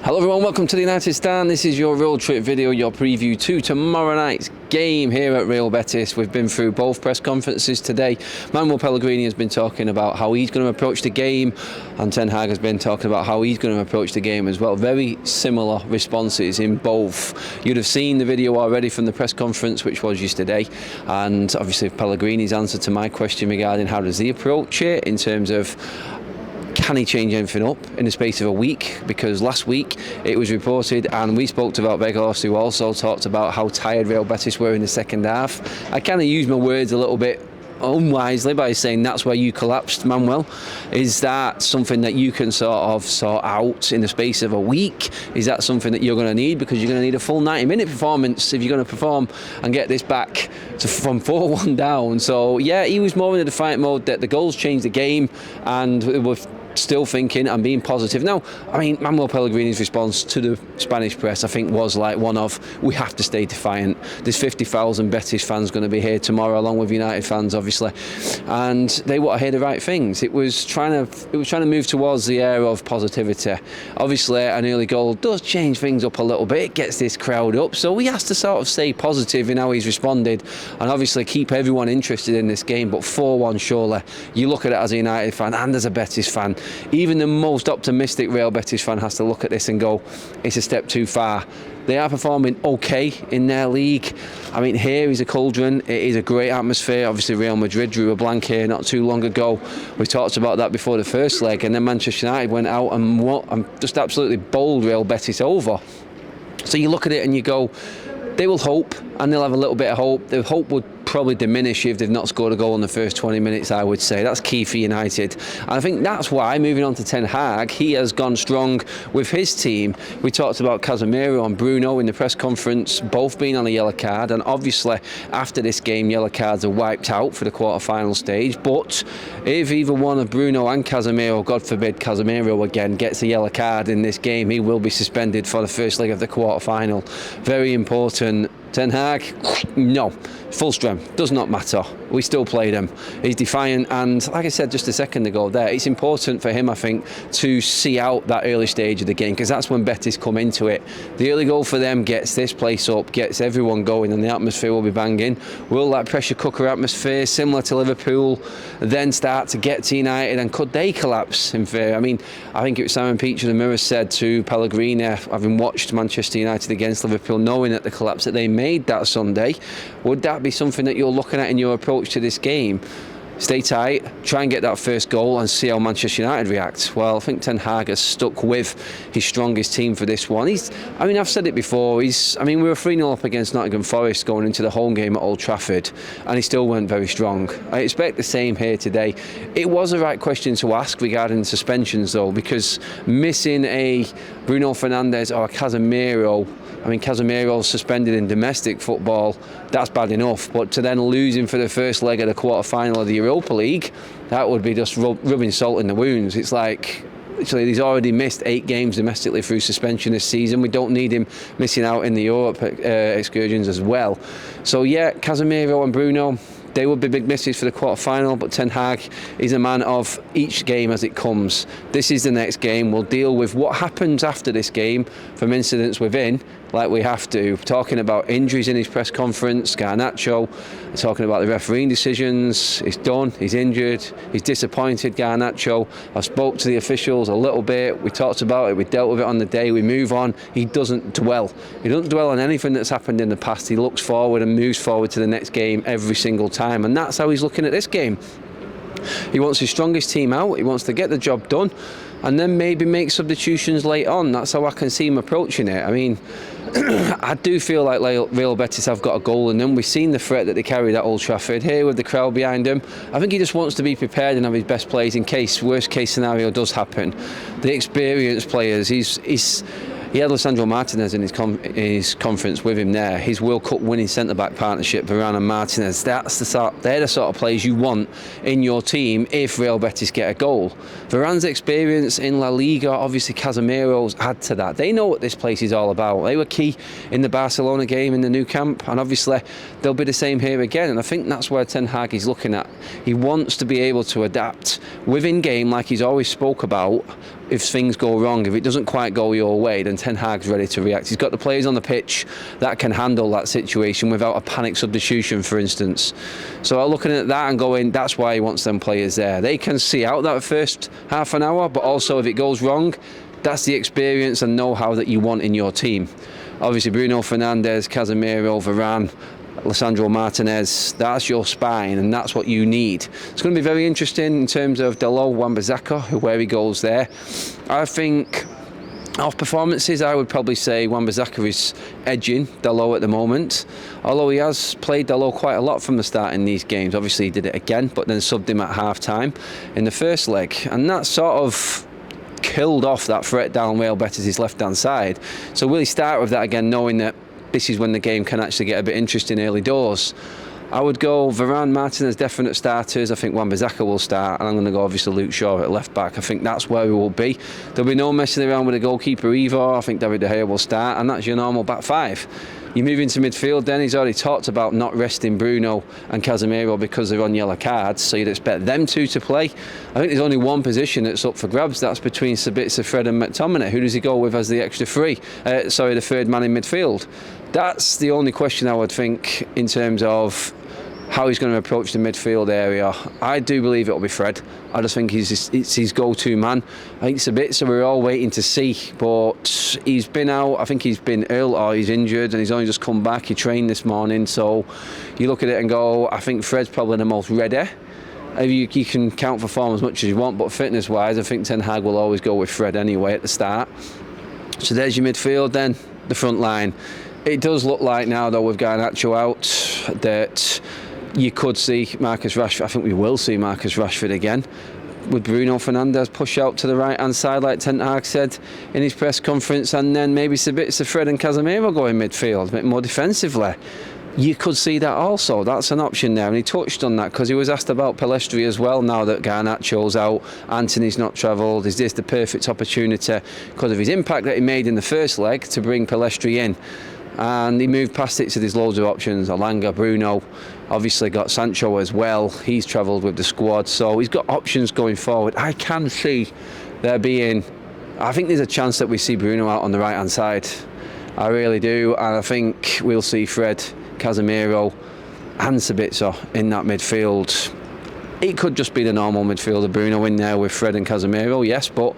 Hello everyone, welcome to the United Stand. This is your road trip video, your preview to tomorrow night's game here at Real Betis. We've been through both press conferences today. Manuel Pellegrini has been talking about how he's going to approach the game, and Ten Hag has been talking about how he's going to approach the game as well. Very similar responses in both. You'd have seen the video already from the press conference, which was yesterday, and obviously Pellegrini's answer to my question regarding how does he approach it in terms of can he change anything up in the space of a week? Because last week it was reported, and we spoke to Vegas, who also talked about how tired Real Betis were in the second half. I kind of used my words a little bit unwisely by saying that's where you collapsed, Manuel. Is that something that you can sort out in the space of a week? Is that something that you're going to need? Because you're going to need a full 90-minute performance if you're going to perform and get this back from 4-1 down. So yeah, he was more in the defiant mode that the goals changed the game, and we're still thinking and being positive. Now, I mean, Manuel Pellegrini's response to the Spanish press, I think, was like one of, we have to stay defiant. There's 50,000 Betis fans going to be here tomorrow, along with United fans, obviously, and they want to hear the right things. It was trying to move towards the air of positivity. Obviously, an early goal does change things up a little bit. It gets this crowd up, so he has to sort of stay positive in how he's responded, and obviously keep everyone interested in this game. But 4-1, surely, you look at it as a United fan and as a Betis fan. Even the most optimistic Real Betis fan has to look at this and go, it's a step too far. They are performing okay in their league. I mean, here is a cauldron. It is a great atmosphere. Obviously, Real Madrid drew a blank here not too long ago. We talked about that before the first leg, and then Manchester United went out and just absolutely bowled Real Betis over. So you look at it and you go, they will hope, and they'll have a little bit of hope. The hope would probably diminish if they've not scored a goal in the first 20 minutes, I would say. That's key for United. And I think that's why, moving on to Ten Hag, he has gone strong with his team. We talked about Casemiro and Bruno in the press conference, both being on a yellow card, and obviously after this game, yellow cards are wiped out for the quarter-final stage. But if either one of Bruno and Casemiro, God forbid Casemiro again, gets a yellow card in this game, he will be suspended for the first leg of the quarter-final. Very important. Ten Hag, no, full strength, does not matter. We still play them. He's defiant, and like I said just a second ago there, it's important for him, I think, to see out that early stage of the game, because that's when Betis come into it. The early goal for them gets this place up, gets everyone going, and the atmosphere will be banging. Will that pressure cooker atmosphere, similar to Liverpool, then start to get to United, and could they collapse in fear? I mean, I think it was Simon Peach of the Mirror said to Pellegrini, having watched Manchester United against Liverpool, knowing that the collapse that they made that Sunday, would that be something that you're looking at in your approach to this game? Stay tight, try and get that first goal and see how Manchester United react. Well, I think Ten Hag has stuck with his strongest team for this one. I've said it before, we were 3-0 up against Nottingham Forest going into the home game at Old Trafford, and he still went very strong. I expect the same here today. It was the right question to ask regarding suspensions though, because missing a Bruno Fernandes or a Casemiro, Casemiro's suspended in domestic football, that's bad enough, but to then losing for the first leg of the quarter-final of the Europa League, that would be just rubbing salt in the wounds. It's like, literally, he's already missed 8 games domestically through suspension this season. We don't need him missing out in the Europe excursions as well. So yeah, Casemiro and Bruno, they would be big misses for the quarter-final, but Ten Hag is a man of each game as it comes. This is the next game. We'll deal with what happens after this game from incidents within, like we have to. Talking about injuries in his press conference, Garnacho, talking about the refereeing decisions. He's done, he's injured, he's disappointed, Garnacho. I spoke to the officials a little bit, we talked about it, we dealt with it on the day, we move on. He doesn't dwell. He doesn't dwell on anything that's happened in the past. He looks forward and moves forward to the next game every single time, and that's how he's looking at this game. He wants his strongest team out, he wants to get the job done, and then maybe make substitutions late on. That's how I can see him approaching it. I mean, I do feel like Real Betis have got a goal in them. We've seen the threat that they carried at Old Trafford here with the crowd behind him. I think he just wants to be prepared and have his best plays in case worst case scenario does happen. The experienced players, he had Lisandro Martinez in his conference with him there. His World Cup winning centre-back partnership, Varane and Martinez. They're the sort of players you want in your team if Real Betis get a goal. Varane's experience in La Liga, obviously Casemiro's add to that. They know what this place is all about. They were key in the Barcelona game in the Nou Camp, and obviously they'll be the same here again. And I think that's where Ten Hag is looking at. He wants to be able to adapt within game, like he's always spoke about, if things go wrong, if it doesn't quite go your way, then Ten Hag's ready to react. He's got the players on the pitch that can handle that situation without a panic substitution, for instance. So I'm looking at that and going, that's why he wants them players there. They can see out that first half an hour, but also if it goes wrong, that's the experience and know-how that you want in your team. Obviously, Bruno Fernandes, Casemiro, Varane, Lisandro Martinez, that's your spine, and that's what you need. It's going to be very interesting in terms of Dalot, Wan-Bissaka, where he goes there. I think off performances, I would probably say Wan-Bissaka is edging Dalot at the moment, although he has played Dalot quite a lot from the start in these games. Obviously, he did it again, but then subbed him at half-time in the first leg, and that sort of killed off that threat down Real Betis' left-hand side. So will he start with that again, knowing that this is when the game can actually get a bit interesting early doors? I would go Varane, Martinez, definite starters. I think Wan-Bissaka will start, and I'm going to go obviously Luke Shaw at left back. I think that's where we will be. There'll be no messing around with the goalkeeper either. I think David De Gea will start, and that's your normal back five. You move into midfield then, he's already talked about not resting Bruno and Casemiro because they're on yellow cards, so you'd expect them two to play. I think there's only one position that's up for grabs, that's between Sabitzer, Fred and McTominay. Who does he go with as the extra the third man in midfield? That's the only question I would think in terms of how he's going to approach the midfield area. I do believe it'll be Fred. I just think it's his go-to man. I think Sabitzer, we're all waiting to see, but he's been out. I think he's been ill or he's injured, and he's only just come back. He trained this morning, so you look at it and go, I think Fred's probably the most ready. You can count for form as much as you want, but fitness-wise, I think Ten Hag will always go with Fred anyway at the start. So there's your midfield then, the front line. It does look like now, though, with Garnacho out, that you could see Marcus Rashford. I think we will see Marcus Rashford again. Would Bruno Fernandes push out to the right-hand side, like Ten Hag said in his press conference, and then maybe Sabitzer, Fred and Casemiro go in midfield, a bit more defensively? You could see that also. That's an option there, and he touched on that because he was asked about Pellistri as well. Now that Garnacho's out, Anthony's not travelled, is this the perfect opportunity because of his impact that he made in the first leg to bring Pellistri in? And he moved past it, so there's loads of options. Alanga, Bruno, obviously got Sancho as well. He's travelled with the squad, so he's got options going forward. I can see there being, I think there's a chance that we see Bruno out on the right hand side. I really do, and I think we'll see Fred, Casemiro and Sabitzer in that midfield. It could just be the normal midfield of Bruno in there with Fred and Casemiro, yes, but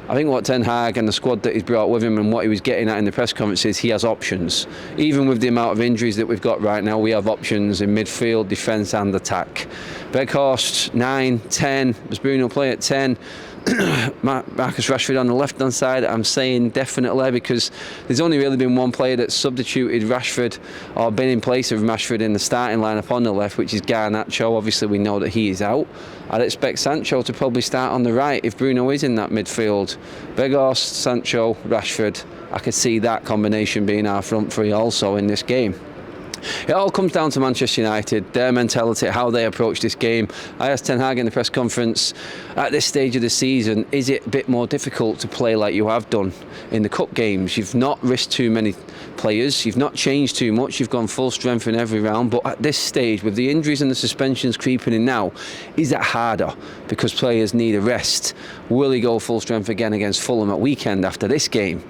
I think what Ten Hag and the squad that he's brought with him and what he was getting at in the press conference is he has options. Even with the amount of injuries that we've got right now, we have options in midfield, defence and attack. Weghorst, 9, 10. Does Bruno play at 10? Marcus Rashford on the left-hand side, I'm saying definitely, because there's only really been one player that's substituted Rashford or been in place of Rashford in the starting lineup on the left, which is Garnacho. Obviously we know that he is out. I'd expect Sancho to probably start on the right if Bruno is in that midfield. Weghorst, Sancho, Rashford, I could see that combination being our front three also in this game. It all comes down to Manchester United, their mentality, how they approach this game. I asked Ten Hag in the press conference, at this stage of the season, is it a bit more difficult to play like you have done in the cup games? You've not risked too many players, you've not changed too much, you've gone full strength in every round, but at this stage, with the injuries and the suspensions creeping in now, is that harder because players need a rest? Will he go full strength again against Fulham at weekend after this game?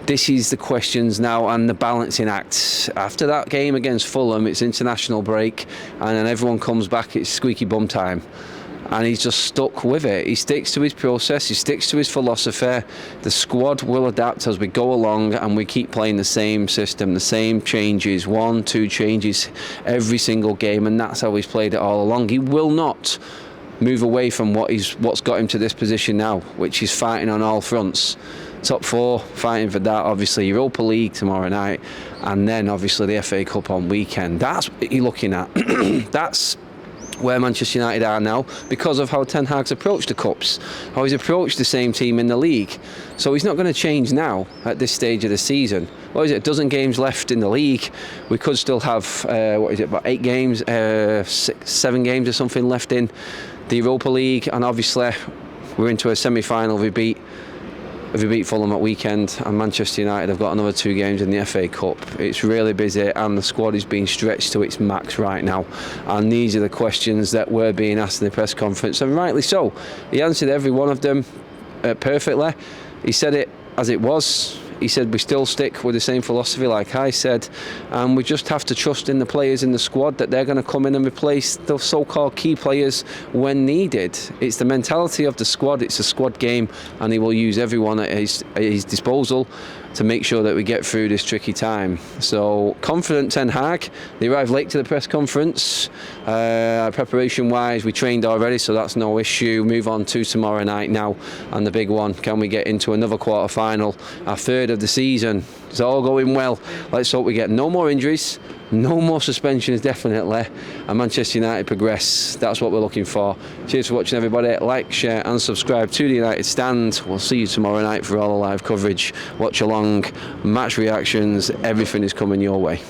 This is the questions now and the balancing act. After that game against Fulham, it's international break, and then everyone comes back, it's squeaky bum time. And he's just stuck with it. He sticks to his process, he sticks to his philosophy. The squad will adapt as we go along, and we keep playing the same system, the same changes, 1, 2 changes every single game, and that's how he's played it all along. He will not move away from what's got him to this position now, which is fighting on all fronts. Top 4, fighting for that, obviously Europa League tomorrow night, and then obviously the FA Cup on weekend. That's what you're looking at. That's where Manchester United are now because of how Ten Hag's approached the Cups, how he's approached the same team in the league. So he's not going to change now at this stage of the season. What is it, a dozen games left in the league? We could still have, about 8 games, 7 games or something left in the Europa League, and obviously we're into a semi-final if we beat Fulham at weekend, and Manchester United have got another 2 games in the FA Cup. It's really busy, and the squad is being stretched to its max right now. And these are the questions that were being asked in the press conference, and rightly so. He answered every one of them. perfectly. He said it as it was. He said we still stick with the same philosophy, like I said, and we just have to trust in the players in the squad that they're going to come in and replace the so-called key players when needed. It's the mentality of the squad. It's a squad game, and he will use everyone at his disposal to make sure that we get through this tricky time. So confident Ten Hag. They arrived late to the press conference. Preparation wise, we trained already, so that's no issue. Move on to tomorrow night now, and the big one, can we get into another quarter final, our third of the season? It's all going well. Let's hope we get no more injuries, no more suspensions definitely, and Manchester United progress. That's what we're looking for. Cheers for watching, everybody. Like, share and subscribe to the United Stand. We'll see you tomorrow night for all the live coverage. Watch along, match reactions, everything is coming your way.